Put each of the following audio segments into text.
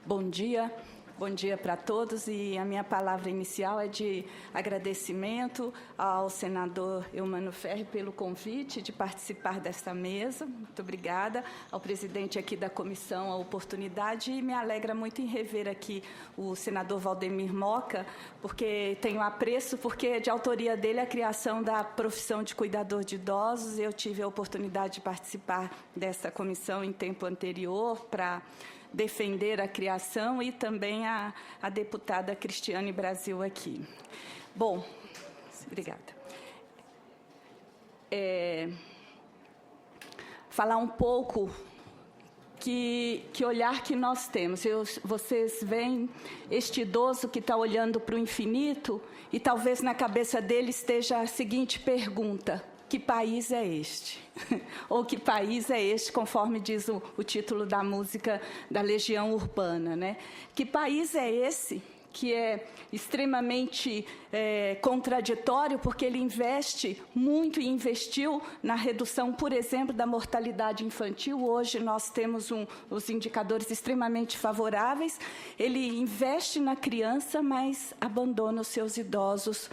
Bom dia para todos, e a minha palavra inicial é de agradecimento ao senador Eumano Ferri pelo convite de participar desta mesa. Muito obrigada ao presidente aqui da comissão a oportunidade, e me alegra muito em rever aqui o senador Valdemir Moca, porque tenho apreço, porque é de autoria dele a criação da profissão de cuidador de idosos. Eu tive a oportunidade de participar dessa comissão em tempo anterior para defender a criação, e também a deputada Cristiane Brasil aqui. Bom, obrigada. Falar um pouco que olhar que nós temos. Vocês veem este idoso que está olhando para o infinito, e talvez na cabeça dele esteja a seguinte pergunta: que país é este? Ou que país é este, conforme diz o título da música da Legião Urbana, né? Que país é esse que é extremamente contraditório, porque ele investe muito e investiu na redução, por exemplo, da mortalidade infantil. Hoje nós temos os indicadores extremamente favoráveis. Ele investe na criança, mas abandona os seus idosos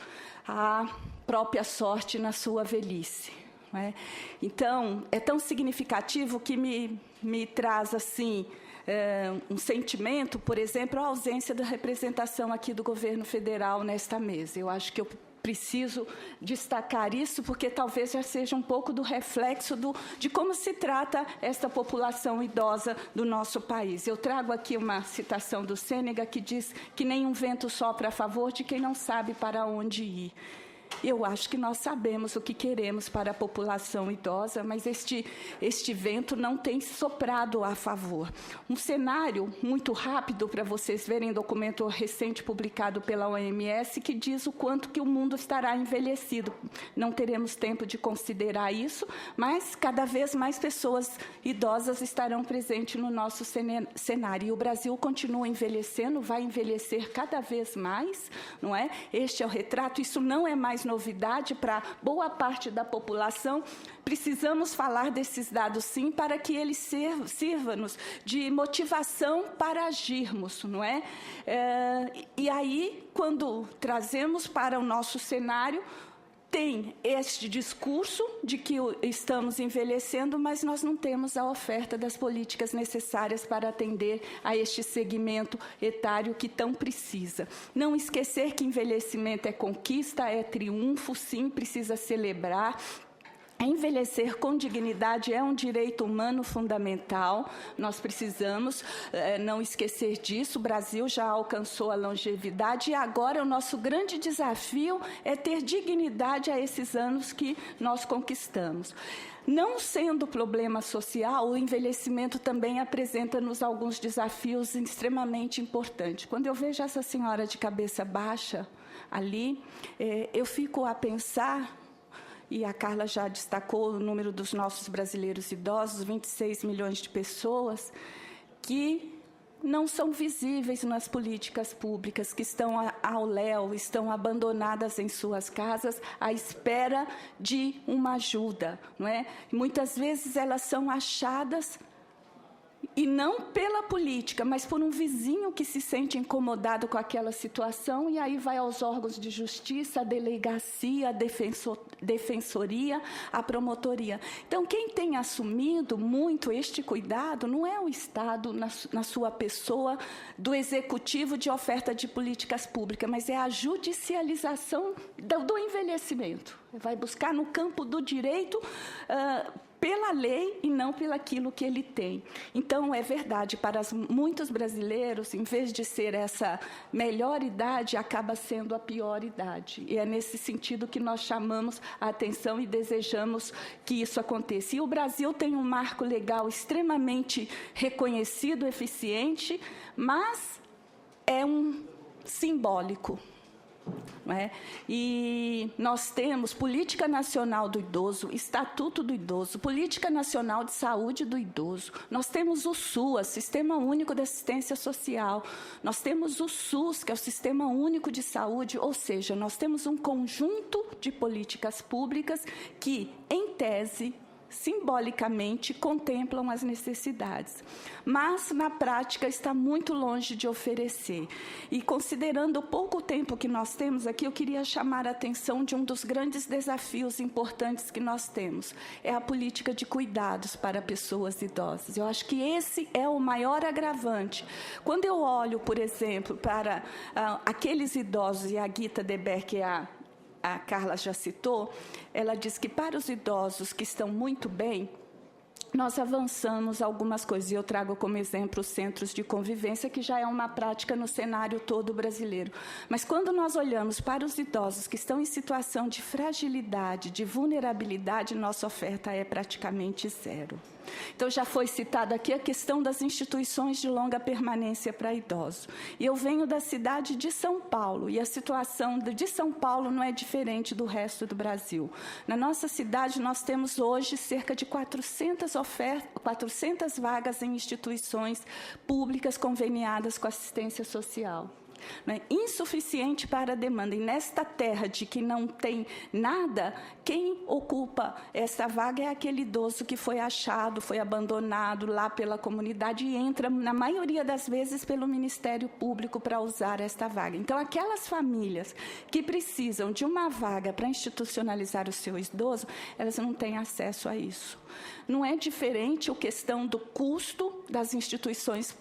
à própria sorte na sua velhice. Não é? Então, é tão significativo que me traz assim um sentimento, por exemplo, a ausência da representação aqui do governo federal nesta mesa. Eu acho que eu preciso destacar isso, porque talvez já seja um pouco do reflexo de como se trata esta população idosa do nosso país. Eu trago aqui uma citação do Sênega, que diz que nenhum vento sopra a favor de quem não sabe para onde ir. Eu acho que nós sabemos o que queremos para a população idosa, mas este vento não tem soprado a favor. Um cenário muito rápido para vocês verem, documento recente publicado pela OMS, que diz o quanto que o mundo estará envelhecido. Não teremos tempo de considerar isso, mas cada vez mais pessoas idosas estarão presentes no nosso cenário. E o Brasil continua envelhecendo, vai envelhecer cada vez mais, não é? Este é o retrato. Isso não é mais novidade para boa parte da população. Precisamos falar desses dados, sim, para que eles sirvam-nos de motivação para agirmos, não é? E aí, quando trazemos para o nosso cenário, tem este discurso de que estamos envelhecendo, mas nós não temos a oferta das políticas necessárias para atender a este segmento etário que tão precisa. Não esquecer que envelhecimento é conquista, é triunfo, sim, precisa celebrar. Envelhecer com dignidade é um direito humano fundamental. Nós precisamos não esquecer disso. O Brasil já alcançou a longevidade, e agora o nosso grande desafio é ter dignidade a esses anos que nós conquistamos. Não sendo problema social, o envelhecimento também apresenta-nos alguns desafios extremamente importantes. Quando eu vejo essa senhora de cabeça baixa ali, eu fico a pensar, e a Carla já destacou o número dos nossos brasileiros idosos, 26 milhões de pessoas, que não são visíveis nas políticas públicas, que estão ao léu, estão abandonadas em suas casas, à espera de uma ajuda, não é? Muitas vezes elas são achadas, e não pela política, mas por um vizinho que se sente incomodado com aquela situação, e aí vai aos órgãos de justiça, a delegacia, a defensoria, a promotoria. Então, quem tem assumido muito este cuidado não é o Estado, na sua pessoa, do executivo de oferta de políticas públicas, mas é a judicialização do envelhecimento. Vai buscar no campo do direito, pela lei e não pelo aquilo que ele tem. Então, é verdade, para muitos brasileiros, em vez de ser essa melhor idade, acaba sendo a pior idade. E é nesse sentido que nós chamamos a atenção e desejamos que isso aconteça. E o Brasil tem um marco legal extremamente reconhecido, eficiente, mas é um simbólico. Não é? E nós temos Política Nacional do Idoso, Estatuto do Idoso, Política Nacional de Saúde do Idoso, nós temos o SUAS, Sistema Único de Assistência Social, nós temos o SUS, que é o Sistema Único de Saúde, ou seja, nós temos um conjunto de políticas públicas que, em tese, simbolicamente contemplam as necessidades, mas na prática está muito longe de oferecer. E considerando o pouco tempo que nós temos aqui, eu queria chamar a atenção de um dos grandes desafios importantes que nós temos, é a política de cuidados para pessoas idosas. Eu acho que esse é o maior agravante. Quando eu olho, por exemplo, para aqueles idosos, e a Gita Deber, que a Carla já citou, ela diz que para os idosos que estão muito bem, nós avançamos algumas coisas, e eu trago como exemplo os centros de convivência, que já é uma prática no cenário todo brasileiro. Mas quando nós olhamos para os idosos que estão em situação de fragilidade, de vulnerabilidade, nossa oferta é praticamente zero. Então, já foi citada aqui a questão das instituições de longa permanência para idosos. E eu venho da cidade de São Paulo, e a situação de São Paulo não é diferente do resto do Brasil. Na nossa cidade, nós temos hoje cerca de 400 vagas em instituições públicas conveniadas com assistência social. Né? Insuficiente para a demanda. E nesta terra de que não tem nada, quem ocupa essa vaga é aquele idoso que foi achado, foi abandonado lá pela comunidade e entra, na maioria das vezes, pelo Ministério Público para usar esta vaga. Então, aquelas famílias que precisam de uma vaga para institucionalizar o seu idoso, elas não têm acesso a isso. Não é diferente a questão do custo das instituições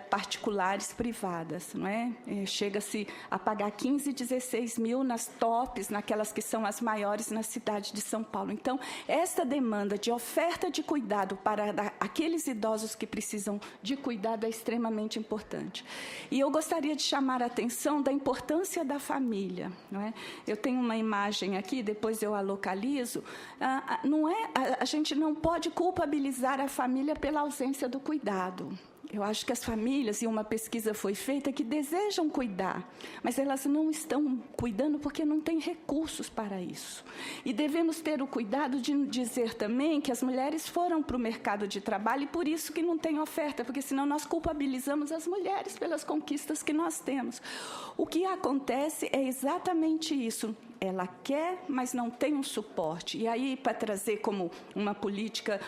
particulares privadas, não é? Chega-se a pagar 15, 16 mil nas tops, naquelas que são as maiores na cidade de São Paulo. Então, esta demanda de oferta de cuidado para aqueles idosos que precisam de cuidado é extremamente importante. E eu gostaria de chamar a atenção da importância da família, não é? Eu tenho uma imagem aqui, depois eu a localizo. A gente não pode culpabilizar a família pela ausência do cuidado. Eu acho que as famílias, e uma pesquisa foi feita, que desejam cuidar, mas elas não estão cuidando porque não têm recursos para isso. E devemos ter o cuidado de dizer também que as mulheres foram para o mercado de trabalho e por isso que não tem oferta, porque senão nós culpabilizamos as mulheres pelas conquistas que nós temos. O que acontece é exatamente isso. Ela quer, mas não tem um suporte. E aí, para trazer como uma política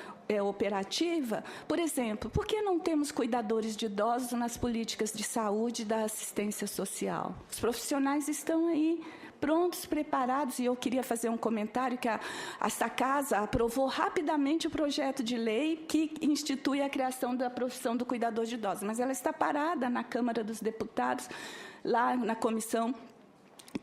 operativa, por exemplo, por que não temos cuidadores de idosos nas políticas de saúde e da assistência social? Os profissionais estão aí, prontos, preparados, e eu queria fazer um comentário que esta casa aprovou rapidamente o projeto de lei que institui a criação da profissão do cuidador de idosos, mas ela está parada na Câmara dos Deputados, lá na comissão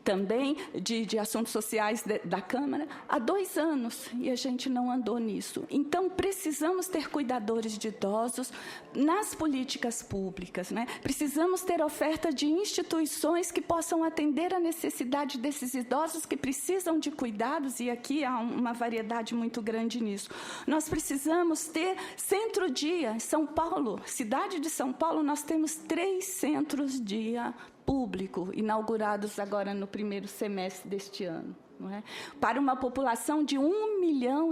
também de assuntos sociais da Câmara, há 2 anos, e a gente não andou nisso. Então, precisamos ter cuidadores de idosos nas políticas públicas, né? Precisamos ter oferta de instituições que possam atender a necessidade desses idosos que precisam de cuidados, e aqui há uma variedade muito grande nisso. Nós precisamos ter centro-dia. Em São Paulo, cidade de São Paulo, nós temos 3 centros-dia público, inaugurados agora no primeiro semestre deste ano. Não é? Para uma população de 1,5 milhão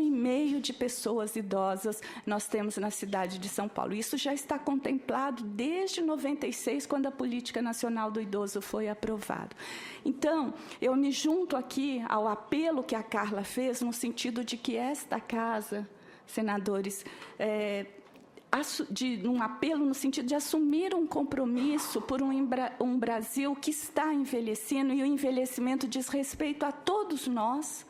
de pessoas idosas, nós temos na cidade de São Paulo. Isso já está contemplado desde 96, quando a Política Nacional do Idoso foi aprovada. Então, eu me junto aqui ao apelo que a Carla fez, no sentido de que esta casa, senadores, um apelo no sentido de assumir um compromisso por um Brasil que está envelhecendo, e o envelhecimento diz respeito a todos nós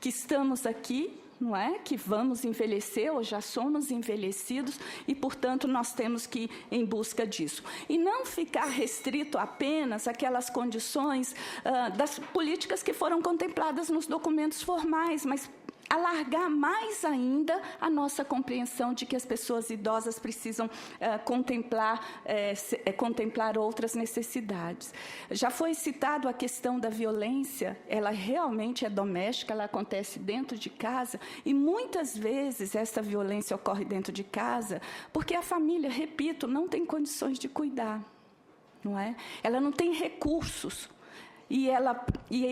que estamos aqui, não é? Que vamos envelhecer ou já somos envelhecidos e, portanto, nós temos que ir em busca disso. E não ficar restrito apenas àquelas condições das políticas que foram contempladas nos documentos formais, mas alargar mais ainda a nossa compreensão de que as pessoas idosas precisam contemplar outras necessidades. Já foi citado a questão da violência, ela realmente é doméstica, ela acontece dentro de casa, e muitas vezes essa violência ocorre dentro de casa porque a família, repito, não tem condições de cuidar, não é? Ela não tem recursos. e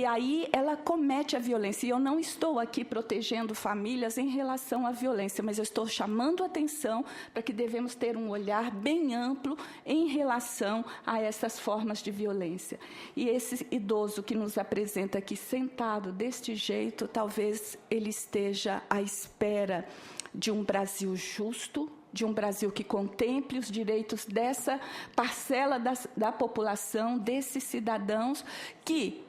aí ela comete a violência. E eu não estou aqui protegendo famílias em relação à violência, mas eu estou chamando a atenção para que devemos ter um olhar bem amplo em relação a essas formas de violência. E esse idoso que nos apresenta aqui sentado deste jeito, talvez ele esteja à espera de um Brasil justo, de um Brasil que contemple os direitos dessa parcela da população, desses cidadãos que,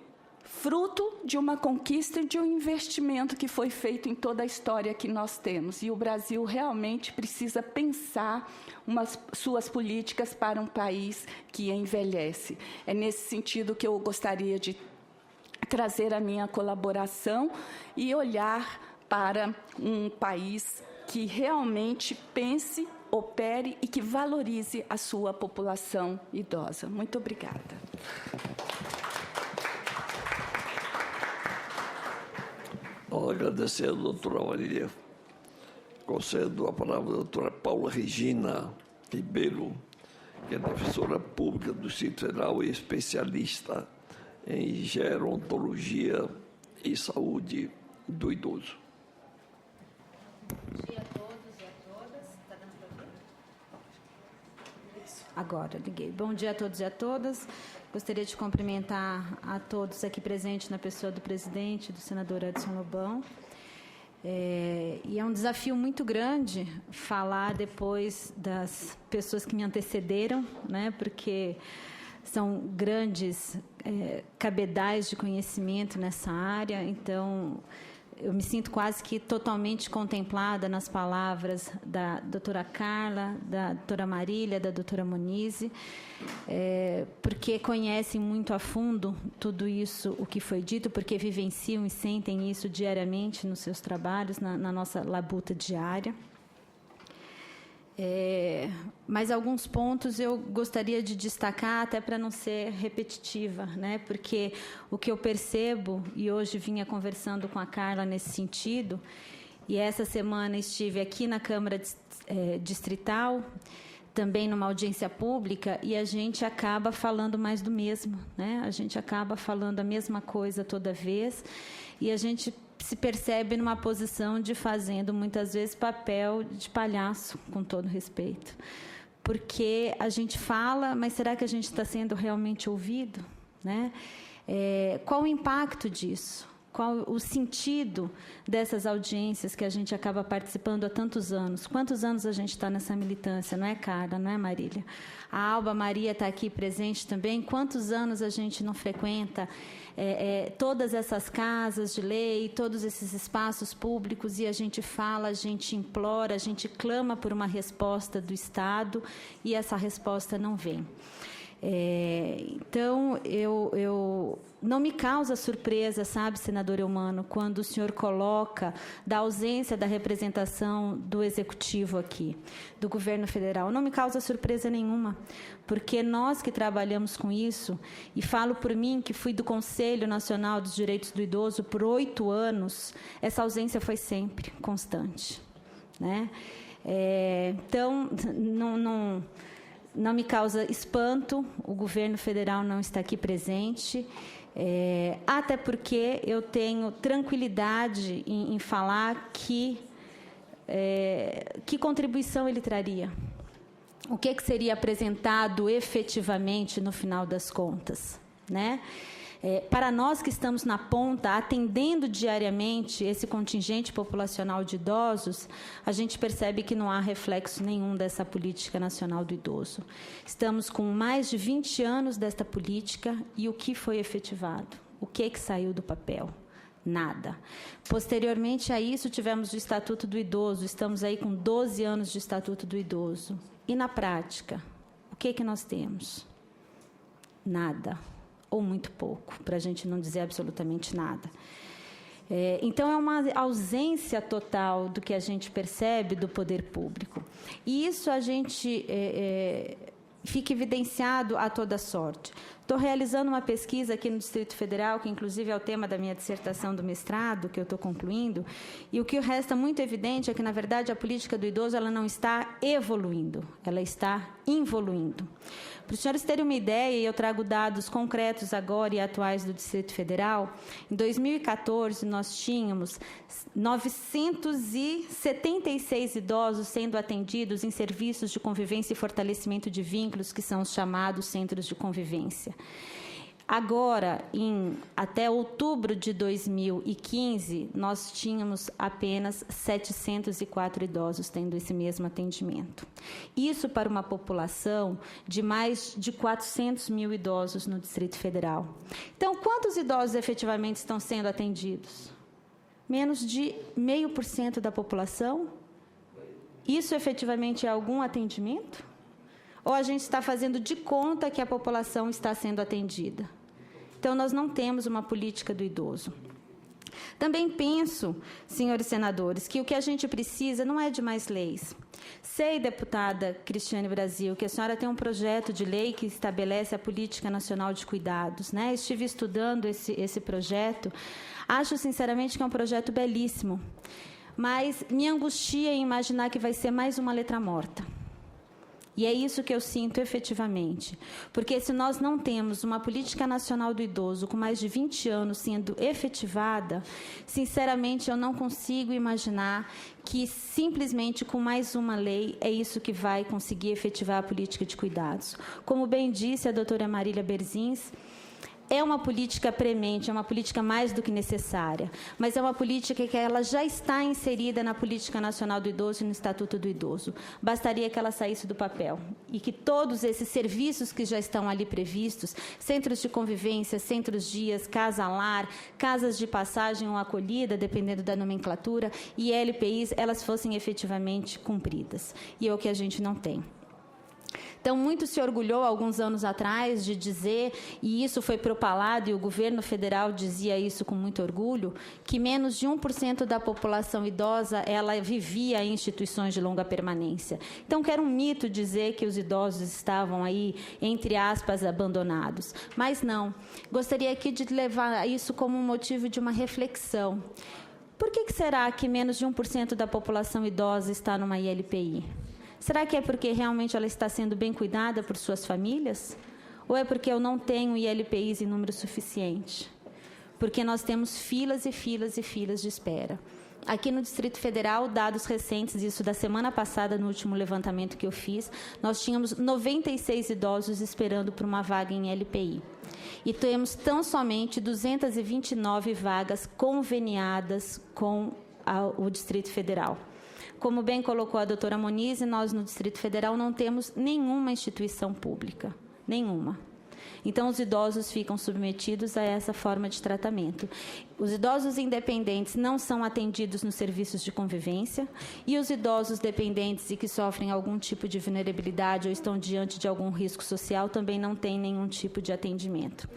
fruto de uma conquista e de um investimento que foi feito em toda a história que nós temos. E o Brasil realmente precisa pensar suas políticas para um país que envelhece. É nesse sentido que eu gostaria de trazer a minha colaboração e olhar para um país que realmente pense, opere e que valorize a sua população idosa. Muito obrigada. Ao agradecer a doutora Marília, concedo a palavra à doutora Paula Regina Ribeiro, que é defensora pública do Distrito Federal e especialista em gerontologia e saúde do idoso. Bom dia a todos e a todas. Está dando para ver? Agora, liguei. Bom dia a todos e a todas. Gostaria de cumprimentar a todos aqui presentes na pessoa do presidente, do senador Edson Lobão. E é um desafio muito grande falar depois das pessoas que me antecederam, né, porque são grandes cabedais de conhecimento nessa área, então eu me sinto quase que totalmente contemplada nas palavras da doutora Carla, da doutora Marília, da doutora Monize, porque conhecem muito a fundo tudo isso, o que foi dito, porque vivenciam e sentem isso diariamente nos seus trabalhos, na nossa labuta diária. Mas alguns pontos eu gostaria de destacar, até para não ser repetitiva, né? Porque o que eu percebo, e hoje vinha conversando com a Carla nesse sentido, e essa semana estive aqui na Câmara Distrital, também numa audiência pública, e a gente acaba falando mais do mesmo, né? A gente acaba falando a mesma coisa toda vez, e a gente se percebe numa posição de fazendo, muitas vezes, papel de palhaço, com todo respeito. Porque a gente fala, mas será que a gente está sendo realmente ouvido? Né? Qual o impacto disso? Qual o sentido dessas audiências que a gente acaba participando há tantos anos? Quantos anos a gente está nessa militância, não é, Carla, não é, Marília? A Alba Maria está aqui presente também. Quantos anos a gente não frequenta todas essas casas de lei, todos esses espaços públicos, e a gente fala, a gente implora, a gente clama por uma resposta do Estado, e essa resposta não vem. Então, eu não me causa surpresa, sabe, senador Eumano, quando o senhor coloca da ausência da representação do Executivo aqui, do Governo Federal. Não me causa surpresa nenhuma, porque nós que trabalhamos com isso, e falo por mim, que fui do Conselho Nacional dos Direitos do Idoso por 8 anos, essa ausência foi sempre constante, né? Então, não me causa espanto o governo federal não estar aqui presente, até porque eu tenho tranquilidade em falar que contribuição ele traria. O que seria apresentado efetivamente no final das contas, né? Para nós que estamos na ponta, atendendo diariamente esse contingente populacional de idosos, a gente percebe que não há reflexo nenhum dessa política nacional do idoso. Estamos com mais de 20 anos desta política, e o que foi efetivado? O que saiu do papel? Nada. Posteriormente a isso, tivemos o Estatuto do Idoso. Estamos aí com 12 anos de Estatuto do Idoso. E na prática, o que nós temos? Nada. Ou muito pouco, para a gente não dizer absolutamente nada. Então, é uma ausência total do que a gente percebe do poder público. E isso a gente fica evidenciado a toda sorte. Estou realizando uma pesquisa aqui no Distrito Federal, que inclusive é o tema da minha dissertação do mestrado, que eu estou concluindo, e o que resta muito evidente é que, na verdade, a política do idoso ela não está evoluindo, ela está involuindo. Para os senhores terem uma ideia, e eu trago dados concretos agora e atuais do Distrito Federal, em 2014 nós tínhamos 976 idosos sendo atendidos em serviços de convivência e fortalecimento de vínculos, que são os chamados centros de convivência. Agora, até outubro de 2015, nós tínhamos apenas 704 idosos tendo esse mesmo atendimento. Isso para uma população de mais de 400 mil idosos no Distrito Federal. Então, quantos idosos efetivamente estão sendo atendidos? Menos de 0,5% da população? Isso efetivamente é algum atendimento? Ou a gente está fazendo de conta que a população está sendo atendida? Então, nós não temos uma política do idoso. Também penso, senhores senadores, que o que a gente precisa não é de mais leis. Sei, deputada Cristiane Brasil, que a senhora tem um projeto de lei que estabelece a Política Nacional de Cuidados, né? Estive estudando esse projeto. Acho, sinceramente, que é um projeto belíssimo. Mas me angustia em imaginar que vai ser mais uma letra morta. E é isso que eu sinto efetivamente. Porque se nós não temos uma política nacional do idoso com mais de 20 anos sendo efetivada, sinceramente eu não consigo imaginar que simplesmente com mais uma lei é isso que vai conseguir efetivar a política de cuidados. Como bem disse a doutora Marília Berzins, é uma política premente, é uma política mais do que necessária, mas é uma política que ela já está inserida na Política Nacional do Idoso e no Estatuto do Idoso. Bastaria que ela saísse do papel e que todos esses serviços que já estão ali previstos, centros de convivência, centros dias, casa-lar, casas de passagem ou acolhida, dependendo da nomenclatura, e LPIs, elas fossem efetivamente cumpridas. E é o que a gente não tem. Então, muito se orgulhou, alguns anos atrás, de dizer, e isso foi propalado, e o governo federal dizia isso com muito orgulho, que menos de 1% da população idosa ela vivia em instituições de longa permanência. Então, que era um mito dizer que os idosos estavam aí, entre aspas, abandonados. Mas não. Gostaria aqui de levar isso como um motivo de uma reflexão. Por que será que menos de 1% da população idosa está numa ILPI? Será que é porque realmente ela está sendo bem cuidada por suas famílias? Ou é porque eu não tenho ILPIs em número suficiente? Porque nós temos filas e filas e filas de espera. Aqui no Distrito Federal, dados recentes, isso da semana passada, no último levantamento que eu fiz, nós tínhamos 96 idosos esperando por uma vaga em LPI. E temos tão somente 229 vagas conveniadas com o Distrito Federal. Como bem colocou a doutora Monize, nós no Distrito Federal não temos nenhuma instituição pública, nenhuma. Então, os idosos ficam submetidos a essa forma de tratamento. Os idosos independentes não são atendidos nos serviços de convivência e os idosos dependentes e que sofrem algum tipo de vulnerabilidade ou estão diante de algum risco social também não têm nenhum tipo de atendimento.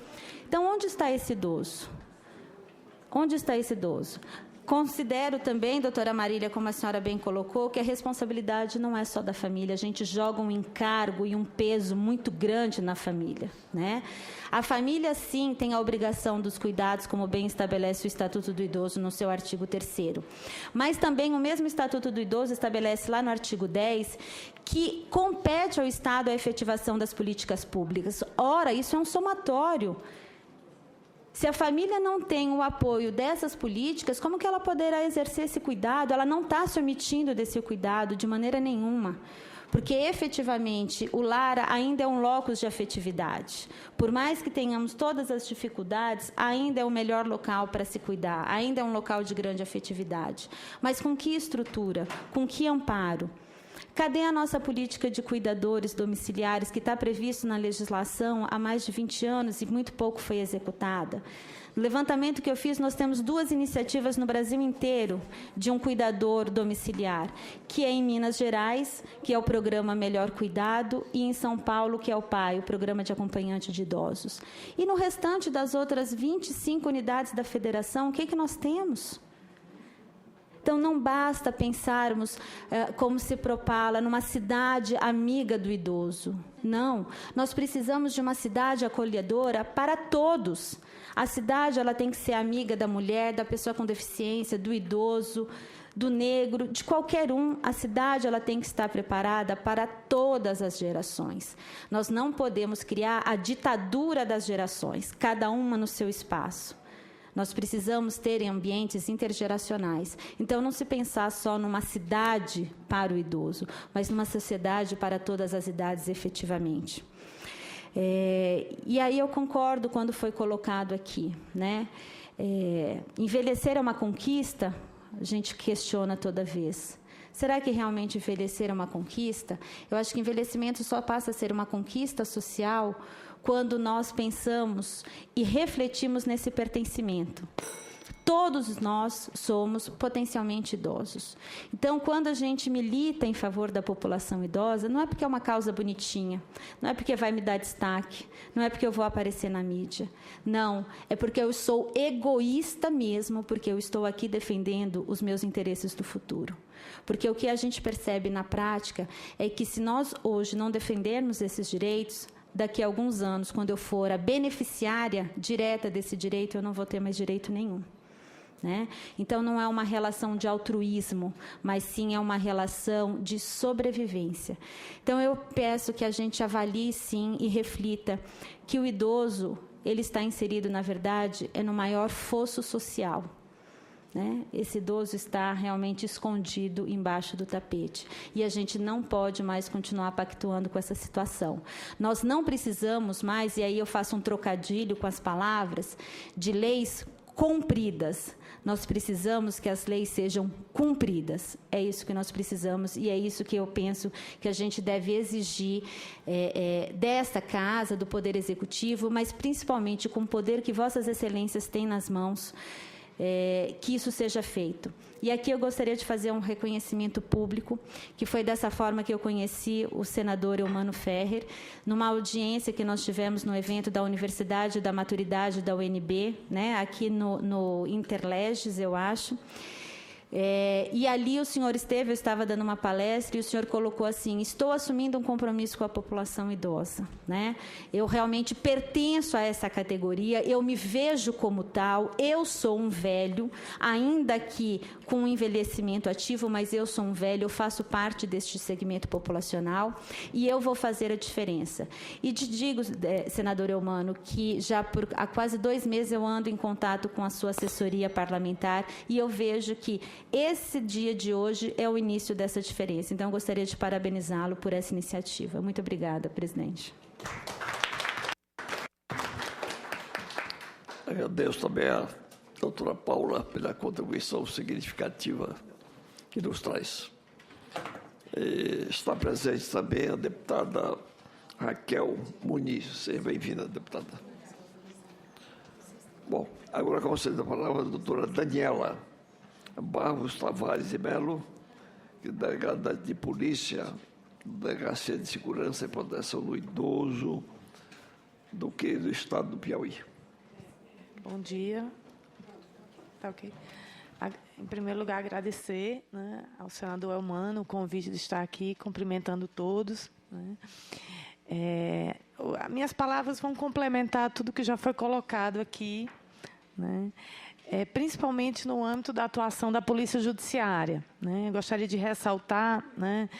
Então, onde está esse idoso? Onde está esse idoso? Considero também, doutora Marília, como a senhora bem colocou, que a responsabilidade não é só da família. A gente joga um encargo e um peso muito grande na família, né? A família, sim, tem a obrigação dos cuidados, como bem estabelece o Estatuto do Idoso no seu artigo 3º. Mas também o mesmo Estatuto do Idoso estabelece lá no artigo 10 que compete ao Estado a efetivação das políticas públicas. Ora, isso é um somatório. Se a família não tem o apoio dessas políticas, como que ela poderá exercer esse cuidado? Ela não está se omitindo desse cuidado de maneira nenhuma. Porque, efetivamente, o lar ainda é um locus de afetividade. Por mais que tenhamos todas as dificuldades, ainda é o melhor local para se cuidar, ainda é um local de grande afetividade. Mas com que estrutura? Com que amparo? Cadê a nossa política de cuidadores domiciliares que está previsto na legislação há mais de 20 anos e muito pouco foi executada? No levantamento que eu fiz, nós temos 2 iniciativas no Brasil inteiro de um cuidador domiciliar, que é em Minas Gerais, que é o programa Melhor Cuidado, e em São Paulo, que é o PAI, o Programa de Acompanhante de Idosos. E no restante das outras 25 unidades da federação, o que nós temos? Então, não basta pensarmos, como se propala, numa cidade amiga do idoso. Não, nós precisamos de uma cidade acolhedora para todos. A cidade ela tem que ser amiga da mulher, da pessoa com deficiência, do idoso, do negro, de qualquer um. A cidade ela tem que estar preparada para todas as gerações. Nós não podemos criar a ditadura das gerações, cada uma no seu espaço. Nós precisamos ter ambientes intergeracionais. Então, não se pensar só numa cidade para o idoso, mas numa sociedade para todas as idades, efetivamente. E aí eu concordo quando foi colocado aqui, né? Envelhecer é uma conquista? A gente questiona toda vez. Será que realmente envelhecer é uma conquista? Eu acho que envelhecimento só passa a ser uma conquista social quando nós pensamos e refletimos nesse pertencimento. Todos nós somos potencialmente idosos. Então, quando a gente milita em favor da população idosa, não é porque é uma causa bonitinha, não é porque vai me dar destaque, não é porque eu vou aparecer na mídia. Não, é porque eu sou egoísta mesmo, porque eu estou aqui defendendo os meus interesses do futuro. Porque o que a gente percebe na prática é que se nós hoje não defendermos esses direitos, daqui a alguns anos, quando eu for a beneficiária direta desse direito, eu não vou ter mais direito nenhum. Né? Então, não é uma relação de altruísmo, mas sim é uma relação de sobrevivência. Então, eu peço que a gente avalie, sim, e reflita que o idoso, ele está inserido, na verdade, no maior fosso social. Né? Esse idoso está realmente escondido embaixo do tapete. E a gente não pode mais continuar pactuando com essa situação. Nós não precisamos mais, e aí eu faço um trocadilho com as palavras, de leis cumpridas. Nós precisamos que as leis sejam cumpridas. É isso que nós precisamos e é isso que eu penso que a gente deve exigir desta casa, do Poder Executivo, mas principalmente com o poder que Vossas Excelências têm nas mãos, que isso seja feito. E aqui eu gostaria de fazer um reconhecimento público, que foi dessa forma que eu conheci o senador Eumano Ferrer, numa audiência que nós tivemos no evento da Universidade da Maturidade da UNB, né, aqui no Interleges, eu acho. E ali o senhor esteve, eu estava dando uma palestra e o senhor colocou assim: estou assumindo um compromisso com a população idosa, né? Eu realmente pertenço a essa categoria, eu me vejo como tal, eu sou um velho, ainda que com um envelhecimento ativo, mas eu sou um velho, eu faço parte deste segmento populacional e eu vou fazer a diferença. E te digo, senador Eumano, que já há quase 2 meses eu ando em contato com a sua assessoria parlamentar e eu vejo que esse dia de hoje é o início dessa diferença. Então, eu gostaria de parabenizá-lo por essa iniciativa. Muito obrigada, presidente. Agradeço também a doutora Paula pela contribuição significativa que nos traz. Está presente também a deputada Raquel Muniz. Seja bem-vinda, deputada. Bom, agora concedendo a palavra à doutora Daniela Barros Tavares de Melo, que é delegada de polícia, Delegacia de Segurança e Proteção do Idoso, do estado do Piauí. Bom dia. Tá ok. Em primeiro lugar, agradecer, né, ao senador Eumano o convite de estar aqui, cumprimentando todos. Né. Minhas palavras vão complementar tudo que já foi colocado aqui, né. Principalmente no âmbito da atuação da Polícia Judiciária. Né? Eu gostaria de ressaltar, né,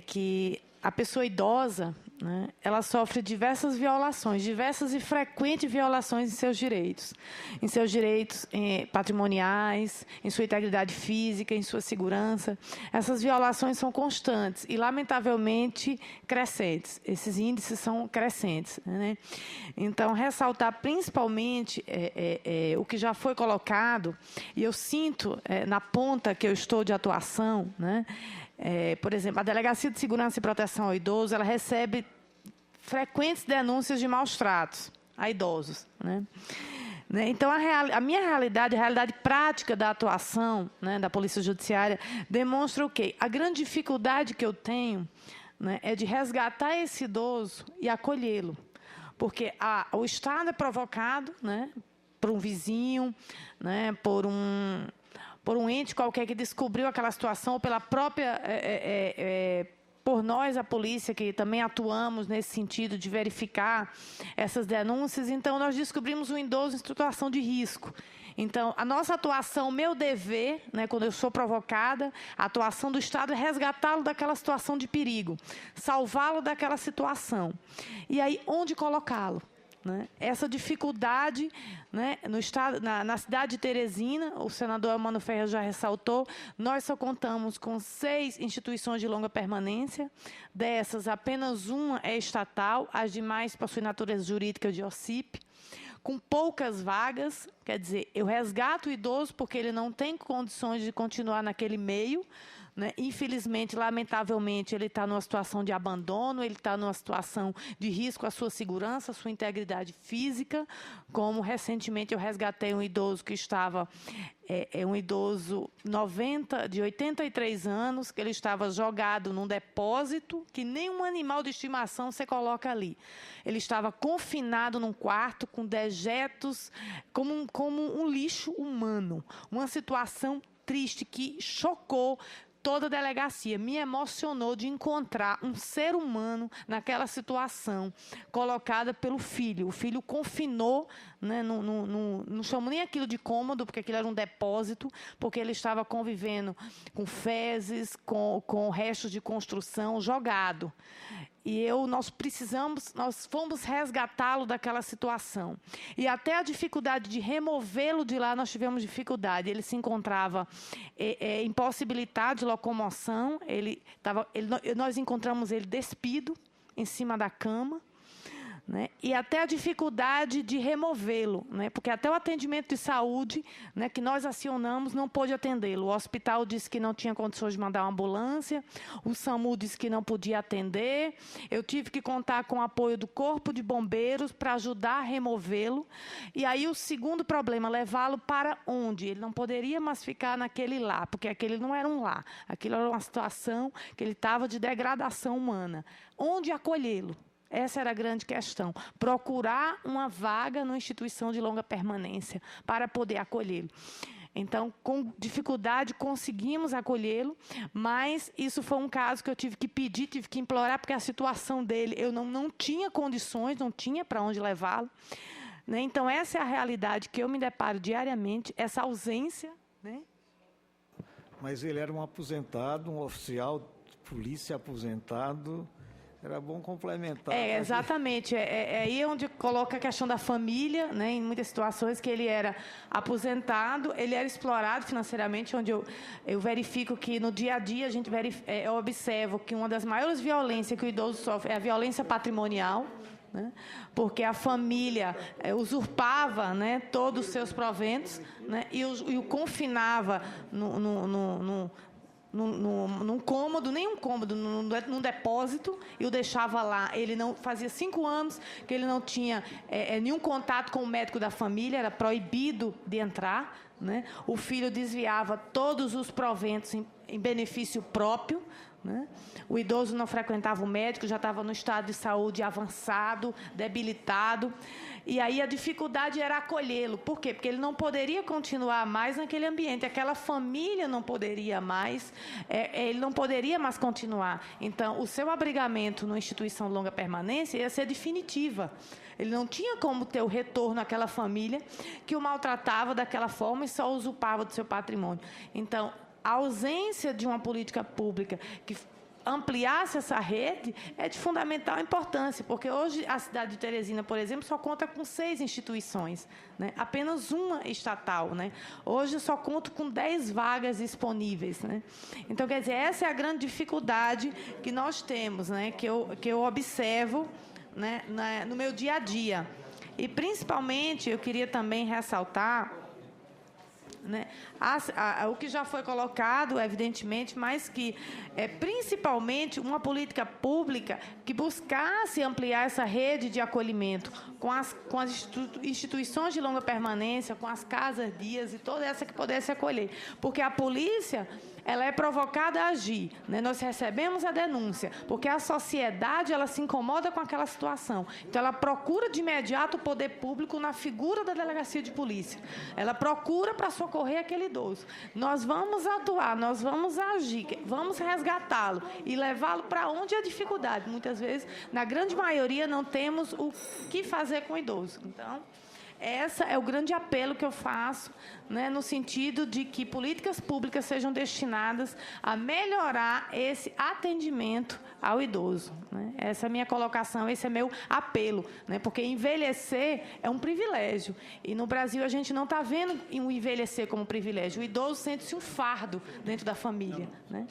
que a pessoa idosa, né, ela sofre diversas violações, diversas e frequentes violações em seus direitos patrimoniais, em sua integridade física, em sua segurança. Essas violações são constantes e, lamentavelmente, crescentes. Esses índices são crescentes. Né? Então, ressaltar principalmente o que já foi colocado, e eu sinto na ponta que eu estou de atuação, né? Por exemplo, a Delegacia de Segurança e Proteção ao Idoso, ela recebe frequentes denúncias de maus tratos a idosos. Né? Então, a minha realidade, a realidade prática da atuação, né, da Polícia Judiciária, demonstra o quê? A grande dificuldade que eu tenho, né, é de resgatar esse idoso e acolhê-lo. Porque o estado é provocado, né, por um vizinho, né, por por um ente qualquer que descobriu aquela situação, ou pela própria... por nós, a polícia, que também atuamos nesse sentido de verificar essas denúncias, então nós descobrimos um idoso em situação de risco. Então, a nossa atuação, meu dever, né, quando eu sou provocada, a atuação do Estado é resgatá-lo daquela situação de perigo, salvá-lo daquela situação. E aí, onde colocá-lo? Né? Essa dificuldade, né, no estado, na cidade de Teresina, o senador Elmano Ferreira já ressaltou, nós só contamos com 6 instituições de longa permanência, dessas apenas uma é estatal, as demais possuem natureza jurídica de OCIP, com poucas vagas, quer dizer, eu resgato o idoso porque ele não tem condições de continuar naquele meio, né? Infelizmente, lamentavelmente, ele está numa situação de abandono, ele está numa situação de risco à sua segurança, à sua integridade física, como recentemente eu resgatei um idoso que estava, um idoso de 83 anos, que ele estava jogado num depósito, que nenhum animal de estimação você coloca ali. Ele estava confinado num quarto com dejetos, como um lixo humano, uma situação triste que chocou toda a delegacia. Me emocionou de encontrar um ser humano naquela situação, colocada pelo filho. O filho confinou, né, não chamo nem aquilo de cômodo, porque aquilo era um depósito, porque ele estava convivendo com fezes, com restos de construção jogado. E nós fomos resgatá-lo daquela situação. E até a dificuldade de removê-lo de lá, nós tivemos dificuldade. Ele se encontrava impossibilitado de locomoção, nós encontramos ele despido em cima da cama, né? E até a dificuldade de removê-lo, né? Porque até o atendimento de saúde, né, que nós acionamos não pôde atendê-lo. O hospital disse que não tinha condições de mandar uma ambulância, o SAMU disse que não podia atender, eu tive que contar com o apoio do Corpo de Bombeiros para ajudar a removê-lo. E aí o segundo problema, levá-lo para onde? Ele não poderia mais ficar naquele lar, porque aquele não era um lar, aquilo era uma situação que ele estava de degradação humana. Onde acolhê-lo? Essa era a grande questão. Procurar uma vaga numa instituição de longa permanência para poder acolhê-lo. Então, com dificuldade, conseguimos acolhê-lo, mas isso foi um caso que eu tive que pedir, tive que implorar, porque a situação dele, eu não tinha condições, não tinha para onde levá-lo. Né? Então, essa é a realidade que eu me deparo diariamente, essa ausência. Né? Mas ele era um aposentado, um oficial de polícia aposentado. Era bom complementar. Exatamente. É aí onde coloca a questão da família, né? Em muitas situações que ele era aposentado, ele era explorado financeiramente, onde eu verifico que no dia a dia eu observo que uma das maiores violências que o idoso sofre é a violência patrimonial, né? Porque a família usurpava, né, todos os seus proventos, né? E o confinava num cômodo, nem um cômodo, num depósito, e o deixava lá. Ele não fazia 5 anos que ele não tinha nenhum contato com o médico da família, era proibido de entrar, né? O filho desviava todos os proventos em benefício próprio, né? O idoso não frequentava o médico, já estava no estado de saúde avançado, debilitado. E aí a dificuldade era acolhê-lo. Por quê? Porque ele não poderia continuar mais naquele ambiente. Aquela família não poderia mais, ele não poderia mais continuar. Então, o seu abrigamento numa instituição de longa permanência ia ser definitiva. Ele não tinha como ter o retorno àquela família que o maltratava daquela forma e só usurpava do seu patrimônio. Então, a ausência de uma política pública que ampliasse essa rede é de fundamental importância, porque hoje a cidade de Teresina, por exemplo, só conta com 6 instituições, né? Apenas uma estatal, né? Hoje eu só conto com 10 vagas disponíveis, né? Então, quer dizer, essa é a grande dificuldade que nós temos, né? Que eu observo, né, no meu dia a dia. E, principalmente, eu queria também ressaltar, né, o que já foi colocado, evidentemente, mas que, principalmente, uma política pública que buscasse ampliar essa rede de acolhimento com as instituições de longa permanência, com as casas-dias e toda essa que pudesse acolher. Porque a polícia, ela é provocada a agir, né? Nós recebemos a denúncia, porque a sociedade ela se incomoda com aquela situação. Então, ela procura de imediato o poder público na figura da delegacia de polícia. Ela procura para socorrer aquele idoso. Nós vamos atuar, nós vamos agir, vamos resgatá-lo e levá-lo para onde há dificuldade. Muitas vezes, na grande maioria, não temos o que fazer com o idoso. Então, esse é o grande apelo que eu faço, né, no sentido de que políticas públicas sejam destinadas a melhorar esse atendimento ao idoso, né? Essa é a minha colocação, esse é meu apelo, né, porque envelhecer é um privilégio. E no Brasil a gente não está vendo o envelhecer como privilégio. O idoso sente-se um fardo dentro da família, né?